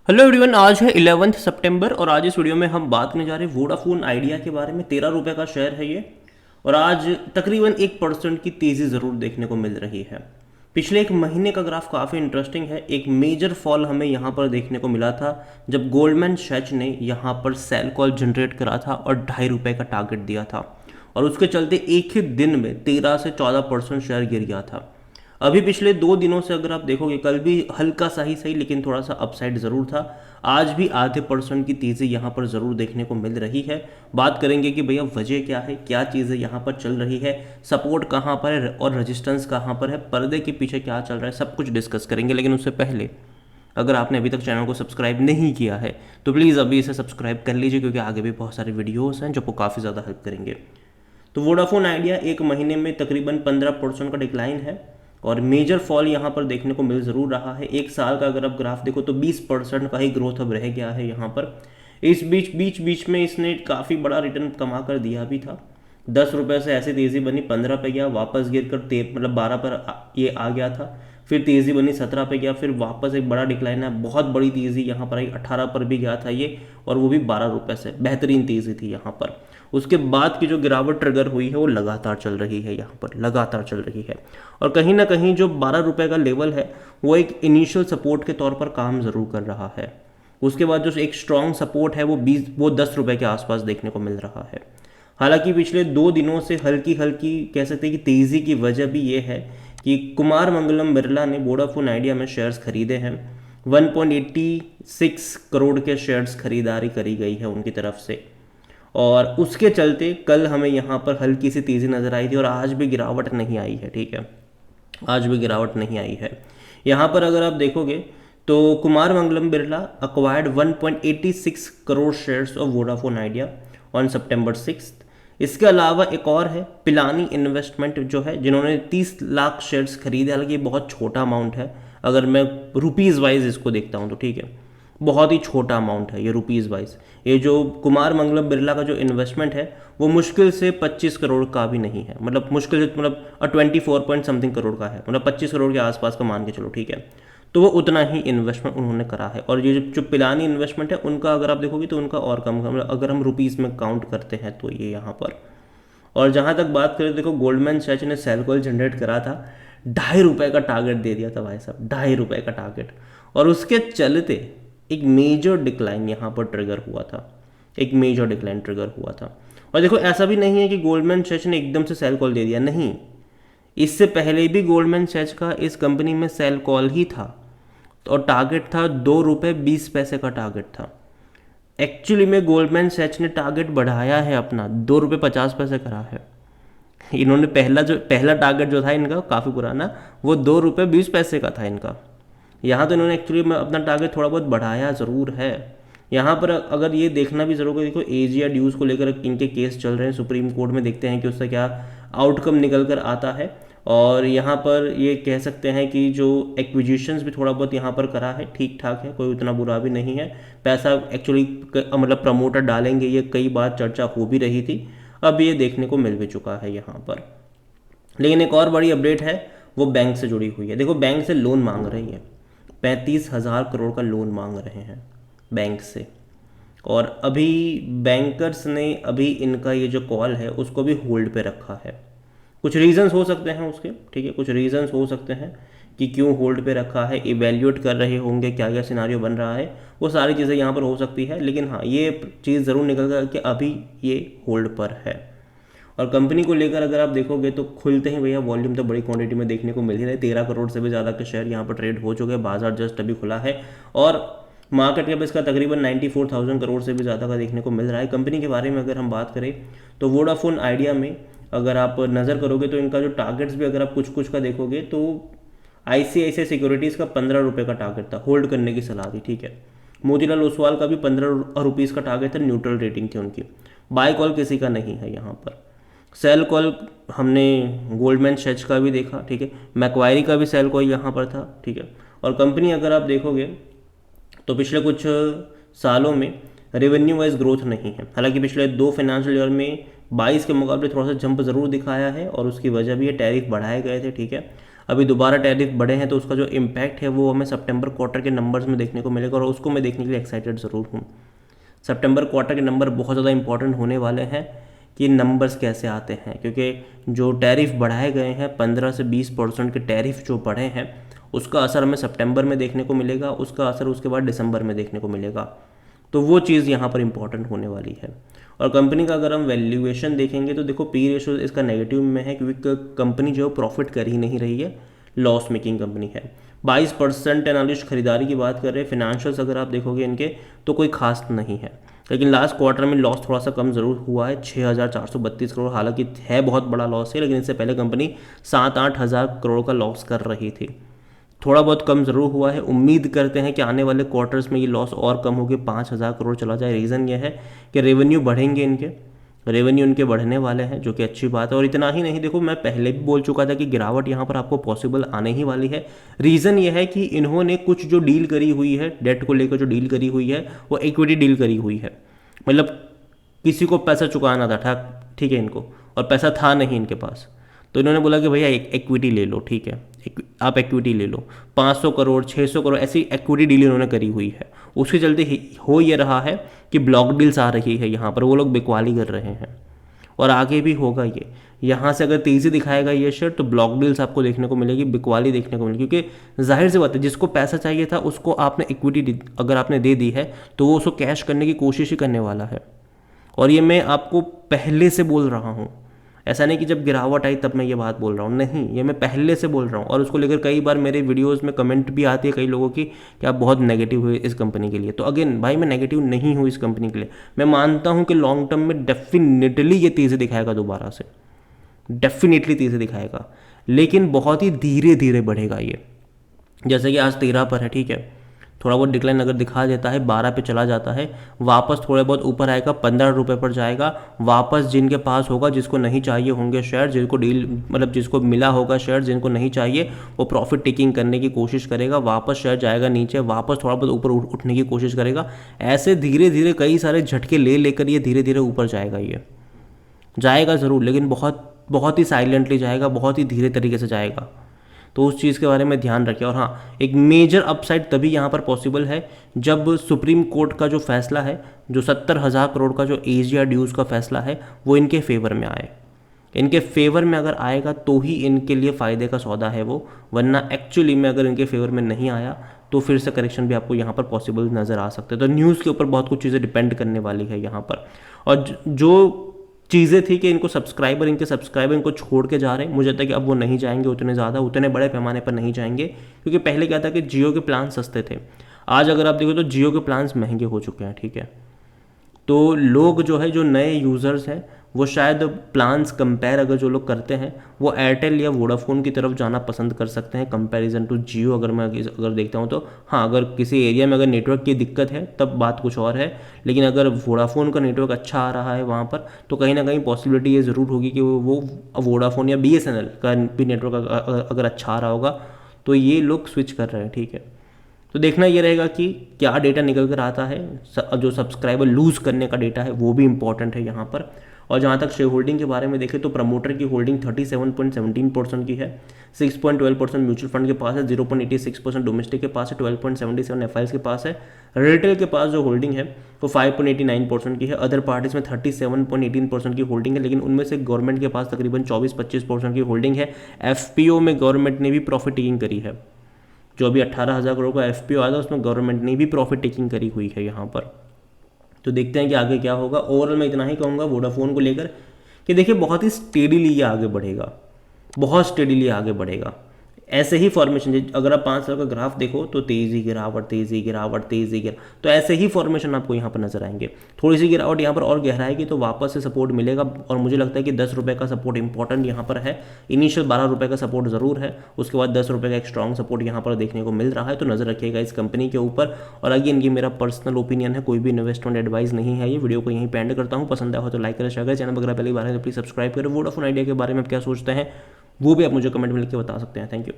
Hello everyone, आज है 11 सितंबर और आज इस वीडियो में हम बात करने जा रहे हैं वोडाफोन आइडिया के बारे में। 13 रुपये का शेयर है ये और आज तकरीबन 1% की तेज़ी ज़रूर देखने को मिल रही है। पिछले एक महीने का ग्राफ काफ़ी इंटरेस्टिंग है। एक मेजर फॉल हमें यहाँ पर देखने को मिला था जब गोल्डमैन सैच ने यहाँ पर सेल कॉल जनरेट करा था और ₹2.5 का टारगेट दिया था और उसके चलते एक ही दिन में 13 से 14% शेयर गिर गया था। अभी पिछले 2 दिनों से अगर आप देखोगे, कल भी हल्का सा ही सही लेकिन थोड़ा सा अपसाइड ज़रूर था। आज भी आधे % की तेज़ी यहाँ पर ज़रूर देखने को मिल रही है। बात करेंगे कि भैया वजह क्या है, क्या चीज़ें यहाँ पर चल रही है, सपोर्ट कहाँ पर है और रेजिस्टेंस कहाँ पर है, पर्दे के पीछे क्या चल रहा है, सब कुछ डिस्कस करेंगे। लेकिन उससे पहले अगर आपने अभी तक चैनल को सब्सक्राइब नहीं किया है तो प्लीज़ अभी इसे सब्सक्राइब कर लीजिए, क्योंकि आगे भी बहुत सारे वीडियोज़ हैं जो आपको काफ़ी ज़्यादा हेल्प करेंगे। तो वोडाफोन आइडिया एक महीने में तकरीबन 15% का डिक्लाइन है और मेजर फॉल यहाँ पर देखने को मिल ज़रूर रहा है। एक साल का अगर आप ग्राफ देखो तो 20% का ही ग्रोथ अब रह गया है यहाँ पर। इस बीच में इसने काफ़ी बड़ा रिटर्न कमा कर दिया भी था। ₹10 से ऐसी तेज़ी बनी 15 पे गया, वापस गिर कर 12 पर ये आ गया था। फिर तेज़ी बनी 17 पे गया, फिर वापस एक बड़ा डिक्लाइन है। बहुत बड़ी तेज़ी यहाँ पर आई, 18 पर भी गया था ये, और वो भी ₹12 से। बेहतरीन तेज़ी थी यहाँ पर। उसके बाद की जो गिरावट ट्रिगर हुई है वो लगातार चल रही है, यहाँ पर लगातार चल रही है। और कहीं ना कहीं जो ₹12 का लेवल है वो एक इनिशियल सपोर्ट के तौर पर काम ज़रूर कर रहा है। उसके बाद जो एक स्ट्रॉन्ग सपोर्ट है वो ₹10 के आसपास देखने को मिल रहा है। हालांकि पिछले 2 दिनों से हल्की हल्की कह सकते हैं कि तेज़ी की वजह भी ये है कि कुमार मंगलम बिरला ने वोडाफोन आइडिया में शेयर्स खरीदे हैं। 1.86 करोड़ के शेयर्स खरीदारी करी गई है उनकी तरफ से, और उसके चलते कल हमें यहाँ पर हल्की सी तेज़ी नज़र आई थी और आज भी गिरावट नहीं आई है। ठीक है, आज भी गिरावट नहीं आई है। यहाँ पर अगर आप देखोगे तो Kumar Mangalam Birla acquired 1.86 crore shares of Vodafone Idea on September 6। इसके अलावा एक और है पिलानी इन्वेस्टमेंट जो है, जिन्होंने 30 लाख शेयर्स खरीदे। हालांकि ये बहुत छोटा अमाउंट है अगर मैं रुपीज़ वाइज इसको देखता हूँ तो, ठीक है, बहुत ही छोटा अमाउंट है ये रुपीज़ वाइज। ये जो कुमार मंगलम बिरला का जो इन्वेस्टमेंट है वो मुश्किल से 25 करोड़ का भी नहीं है, मतलब मुश्किल से 24 पॉइंट समथिंग करोड़ का है, मतलब 25 करोड़ के आसपास का मान के चलो, ठीक है। तो वो उतना ही इन्वेस्टमेंट उन्होंने करा है। और ये जो पिलानी इन्वेस्टमेंट है उनका अगर आप देखोगे तो उनका और कम, मतलब अगर हम रुपीज़ में काउंट करते हैं तो ये यहाँ पर। और जहाँ तक बात करें, देखो गोल्डमैन सैच ने सेल कॉल जनरेट करा था, ₹2.5 का टारगेट दे दिया था भाई साहब, ₹2.5 का टारगेट। और उसके चलते एक मेजर डिक्लाइन यहाँ पर ट्रिगर हुआ था, एक मेजर डिक्लाइन ट्रिगर हुआ था। और देखो ऐसा भी नहीं है कि गोल्डमैन सैच ने एकदम से सेल कॉल दे दिया, नहीं। इससे पहले भी गोल्डमैन सैच का इस कंपनी में सेल कॉल ही था और टारगेट था ₹2.20 का टारगेट था। एक्चुअली में गोल्डमैन सैच ने टारगेट बढ़ाया है अपना, ₹2.50 करा है। इन्होंने पहला टारगेट जो था इनका काफ़ी पुराना, वो ₹2.20 का था इनका। यहाँ तो इन्होंने एक्चुअली में अपना टारगेट थोड़ा बहुत बढ़ाया ज़रूर है। यहाँ पर अगर ये देखना भी ज़रूर है, देखो एजिया ड्यूज़ को लेकर इनके केस चल रहे हैं सुप्रीम कोर्ट में, देखते हैं कि उससे क्या आउटकम निकल कर आता है। और यहाँ पर ये कह सकते हैं कि जो एक्विजिशंस भी थोड़ा बहुत यहाँ पर करा है, ठीक ठाक है, कोई उतना बुरा भी नहीं है। पैसा एक्चुअली मतलब प्रमोटर डालेंगे, ये कई बार चर्चा हो भी रही थी, अब ये देखने को मिल भी चुका है यहाँ पर। लेकिन एक और बड़ी अपडेट है, वो बैंक से जुड़ी हुई है। देखो बैंक से लोन मांग रही है, 35,000 करोड़ का लोन मांग रहे हैं बैंक से। और अभी बैंकर्स ने अभी इनका ये जो कॉल है उसको भी होल्ड पे रखा है। कुछ रीजंस हो सकते हैं उसके, ठीक है, कुछ रीजंस हो सकते हैं कि क्यों होल्ड पे रखा है, इवेल्यूएट कर रहे होंगे क्या क्या सिनारियो बन रहा है, वो सारी चीज़ें यहाँ पर हो सकती है। लेकिन हाँ, ये चीज़ ज़रूर निकल कर कि अभी ये होल्ड पर है। और कंपनी को लेकर अगर आप देखोगे तो खुलते ही भैया वॉल्यूम तो बड़ी क्वांटिटी में देखने को मिल ही रहा है। 13 करोड़ से भी ज़्यादा के शेयर यहाँ पर ट्रेड हो चुके हैं, बाजार जस्ट अभी खुला है और मार्केट कैप इसका तकरीबन 94,000 करोड़ से भी ज़्यादा का देखने को मिल रहा है। कंपनी के बारे में अगर हम बात करें तो वोडाफोन आइडिया में अगर आप नज़र करोगे तो इनका जो टारगेट्स भी अगर आप कुछ कुछ का देखोगे तो ICICI सिक्योरिटीज़ का ₹15 का टारगेट था, होल्ड करने की सलाह थी, ठीक है। मोतीलाल ओसवाल का भी ₹15 का टारगेट था, न्यूट्रल रेटिंग थी उनकी। बाय कॉल किसी का नहीं है यहाँ पर। सेल कॉल हमने गोल्डमैन सैच का भी देखा, ठीक है, मैक्वायरी का भी सेल कॉल यहाँ पर था, ठीक है। और कंपनी अगर आप देखोगे तो पिछले कुछ सालों में रेवेन्यू वाइज ग्रोथ नहीं है। हालांकि पिछले 2 फाइनेंशियल ईयर में 22 के मुकाबले थोड़ा सा जंप ज़रूर दिखाया है और उसकी वजह भी है टैरिफ बढ़ाए गए थे, ठीक है। अभी दोबारा टैरिफ बढ़े हैं तो उसका जो इम्पैक्ट है वो हमें सितंबर क्वार्टर के नंबर्स में देखने को मिलेगा, और उसको मैं देखने के लिए एक्साइटेड ज़रूर हूँ। सितंबर क्वार्टर के नंबर बहुत ज़्यादा इंपॉर्टेंट होने वाले हैं कि नंबर्स कैसे आते हैं, क्योंकि जो टैरिफ बढ़ाए गए हैं 15 से 20% के टैरिफ जो बढ़े हैं उसका असर हमें सितंबर में देखने को मिलेगा, उसका असर उसके बाद दिसंबर में देखने को मिलेगा। तो वो चीज़ यहाँ पर इंपॉर्टेंट होने वाली है। और कंपनी का अगर हम वैल्यूएशन देखेंगे तो देखो पी रेशो इसका नेगेटिव में है, क्योंकि कंपनी जो प्रॉफिट कर ही नहीं रही है, लॉस मेकिंग कंपनी है। 22% एनालिस्ट खरीदारी की बात कर रहे हैं। फिनेंशियल्स अगर आप देखोगे इनके तो कोई खास नहीं है, लेकिन लास्ट क्वार्टर में लॉस थोड़ा सा कम ज़रूर हुआ है, 6,432 करोड़, हालांकि है बहुत बड़ा लॉस है, लेकिन इससे पहले कंपनी 7-8 हज़ार करोड़ का लॉस कर रही थी। थोड़ा बहुत कम ज़रूर हुआ है। उम्मीद करते हैं कि आने वाले क्वार्टर्स में ये लॉस और कम होकर 5,000 करोड़ चला जाए। रीज़न ये है कि रेवेन्यू बढ़ेंगे, रेवेन्यू इनके बढ़ने वाले हैं, जो कि अच्छी बात है। और इतना ही नहीं, देखो मैं पहले भी बोल चुका था कि गिरावट यहाँ पर आपको पॉसिबल आने ही वाली है। रीज़न ये है कि इन्होंने कुछ जो डील करी हुई है, डेट को लेकर जो डील करी हुई है वो इक्विटी डील करी हुई है। मतलब किसी को पैसा चुकाना था, ठीक है इनको, और पैसा था नहीं इनके पास, तो इन्होंने बोला कि भैया इक्विटी ले लो, ठीक है आप इक्विटी ले लो। 500 करोड़ 600 करोड़ ऐसी इक्विटी डील इन्होंने करी हुई है। उसके चलते हो ये रहा है कि ब्लॉक डील्स आ रही है यहाँ पर, वो लोग बिकवाली कर रहे हैं, और आगे भी होगा ये। यहाँ से अगर तेज़ी दिखाएगा ये शेयर तो ब्लॉक डील्स आपको देखने को मिलेगी, बिकवाली देखने को मिलेगी, क्योंकि जाहिर सी बात है जिसको पैसा चाहिए था उसको आपने इक्विटी अगर आपने दे दी है तो वो उसको कैश करने की कोशिश ही करने वाला है। और ये मैं आपको पहले से बोल रहा हूँ, ऐसा नहीं कि जब गिरावट आई तब मैं ये बात बोल रहा हूँ, नहीं, ये मैं पहले से बोल रहा हूँ। और उसको लेकर कई बार मेरे वीडियोस में कमेंट भी आती है कई लोगों की कि आप बहुत नेगेटिव हुए इस कंपनी के लिए। तो अगेन भाई मैं नेगेटिव नहीं हूँ इस कंपनी के लिए, मैं मानता हूँ कि लॉन्ग टर्म में डेफिनेटली ये तेज़ी दिखाएगा, दोबारा से डेफिनेटली तेज़ी दिखाएगा, लेकिन बहुत ही धीरे धीरे बढ़ेगा ये। जैसे कि आज 13 पर है, ठीक है, थोड़ा बहुत डिक्लाइन अगर दिखा देता है 12 पे चला जाता है, वापस थोड़े बहुत ऊपर आएगा, 15 रुपये पर जाएगा, वापस जिनके पास होगा, जिसको नहीं चाहिए होंगे शेयर, जिनको डील मतलब जिसको मिला होगा शेयर, जिनको नहीं चाहिए वो प्रॉफिट टेकिंग करने की कोशिश करेगा, वापस शेयर जाएगा नीचे, वापस थोड़ा बहुत ऊपर उठने की कोशिश करेगा। ऐसे धीरे धीरे कई सारे झटके ले लेकर ये धीरे धीरे ऊपर जाएगा, ये जाएगा ज़रूर, लेकिन बहुत बहुत ही साइलेंटली जाएगा, बहुत ही धीरे तरीके से जाएगा। तो उस चीज़ के बारे में ध्यान रखें। और हाँ, एक मेजर अपसाइड तभी यहाँ पर पॉसिबल है जब सुप्रीम कोर्ट का जो फैसला है, जो 70,000 करोड़ का जो एशिया ड्यूज़ का फैसला है, वो इनके फेवर में आए। इनके फेवर में अगर आएगा तो ही इनके लिए फ़ायदे का सौदा है वो, वरना एक्चुअली में अगर इनके फेवर में नहीं आया तो फिर से करेक्शन भी आपको यहाँ पर पॉसिबल नज़र आ सकते हैं। तो न्यूज़ के ऊपर बहुत कुछ चीज़ें डिपेंड करने वाली है यहाँ पर। और जो चीज़ें थी कि इनके सब्सक्राइबर इनको छोड़ के जा रहे हैं, मुझे लगता है कि अब वो नहीं जाएंगे उतने ज़्यादा, उतने बड़े पैमाने पर नहीं जाएंगे, क्योंकि पहले क्या था कि जियो के प्लान सस्ते थे, आज अगर आप देखो तो जियो के प्लान्स महंगे हो चुके हैं, ठीक है। तो लोग जो है, जो नए यूज़र्स हैं, वो शायद प्लान्स कंपेयर अगर जो लोग करते हैं वो एयरटेल या वोडाफोन की तरफ जाना पसंद कर सकते हैं कंपैरिजन टू जियो। अगर मैं देखता हूँ तो हाँ, अगर किसी एरिया में अगर नेटवर्क की दिक्कत है तब बात कुछ और है, लेकिन अगर वोडाफोन का नेटवर्क अच्छा आ रहा है वहाँ पर तो कहीं ना कहीं पॉसिबिलिटी ये ज़रूर होगी कि वो वोडाफोन या BSNL का भी नेटवर्क अगर अच्छा आ रहा होगा तो ये लोग स्विच कर रहे हैं, ठीक है। तो देखना ये रहेगा कि क्या डेटा निकल कर आता है, जो सब्सक्राइबर लूज़ करने का डेटा है वो भी इंपॉर्टेंट है यहाँ पर। और जहाँ तक शेयर होल्डिंग के बारे में देखें तो प्रमोटर की होल्डिंग 37.17% की है, 6.12% म्यूचुअल फंड के पास है, 0.86% डोमेस्टिक के पास है, 12.77 एफआईएस के पास है। रिटेल के पास जो होल्डिंग है वो 5.89% की है। अदर पार्टीज में 37.18% की होल्डिंग है, लेकिन उनमें से गवर्नमेंट के पास तकरीबन 24-25% की होल्डिंग है। एफपीओ में गवर्नमेंट ने भी प्रॉफिट टेकिंग करी है, जो अभी 18,000 करोड़ का एफपीओ आया था उसमें गवर्नमेंट ने भी प्रॉफिट टेकिंग करी हुई है यहाँ पर। तो देखते हैं कि आगे क्या होगा। ओवरऑल मैं इतना ही कहूँगा वोडाफोन को लेकर कि देखिए बहुत ही स्टेडीली ये आगे बढ़ेगा, बहुत स्टेडीली आगे बढ़ेगा। ऐसे ही फॉर्मेशन, अगर आप 5 साल का ग्राफ देखो तो तेज़ी गिरावट, तो ऐसे ही फॉर्मेशन आपको यहाँ पर नजर आएंगे। थोड़ी सी गिरावट यहाँ पर और गहराएगी तो वापस से सपोर्ट मिलेगा, और मुझे लगता है कि 10 रुपये का सपोर्ट इंपॉर्टेंट यहाँ पर है। इनिशियल 12 रुपये का सपोर्ट ज़रूर है, उसके बाद 10 रुपये का एक स्ट्रॉन्ग सपोर्ट यहाँ पर देखने को मिल रहा है। तो नज़र रखिएगा इस कंपनी के ऊपर। और अगेन ये मेरा पर्सनल ओपिनियन है, कोई भी इन्वेस्टमेंट एडवाइस नहीं है। ये वीडियो को यहीं पे एंड करता हूँ। पसंद आया हो तो लाइक करें, शेयर करें, चैनल वगैरह पहली बार है तो प्लीज़ सब्सक्राइब करें। वोडाफोन आइडिया के बारे में आप क्या सोचते हैं वो भी आप मुझे कमेंट में लिख के बता सकते हैं। Thank you.